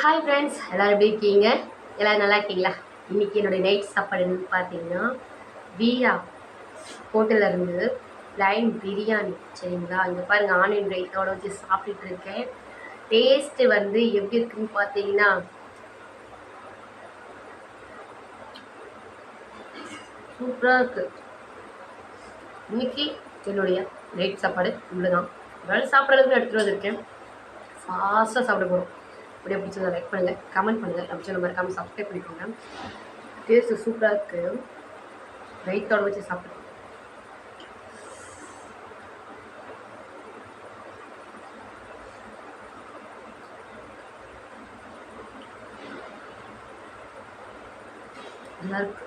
Hi friends, எல்லோரும் எப்படி இருக்கீங்க? எல்லோரும் நல்லா இருக்கீங்களா? இன்றைக்கி என்னுடைய நைட் சாப்பாடு என்னன்னு பார்த்தீங்கன்னா, வீரா ஹோட்டலில் இருந்து லைன் பிரியாணி. சரிங்களா? இங்கே பாருங்கள், ஆனியன் ரைத்தோடு வச்சு சாப்பிட்டுட்டு இருக்கேன். டேஸ்ட்டு வந்து எப்படி இருக்குன்னு பார்த்தீங்கன்னா, சூப்பராக இருக்குது. இன்றைக்கி என்னுடைய நைட் சாப்பாடு இவ்வளோ தான். வேலை சாப்பிட்றதுக்கு எடுத்துகிட்டு வந்திருக்கேன். ஃபாஸ்ட்டாக சாப்பிட போகிறோம். அப்படியே பிடிச்சதை லைக் பண்ணுங்கள், கமெண்ட் பண்ணுங்கள், நம்ம சேனல் மறக்காமல் சப்ஸ்கிரைப் பண்ணிக்கோங்க. டேஸ்ட்டு சூப்பராக இருக்குது. ரைத்தோட வச்சு சாப்பிடுவோம். நல்லா இருக்கு.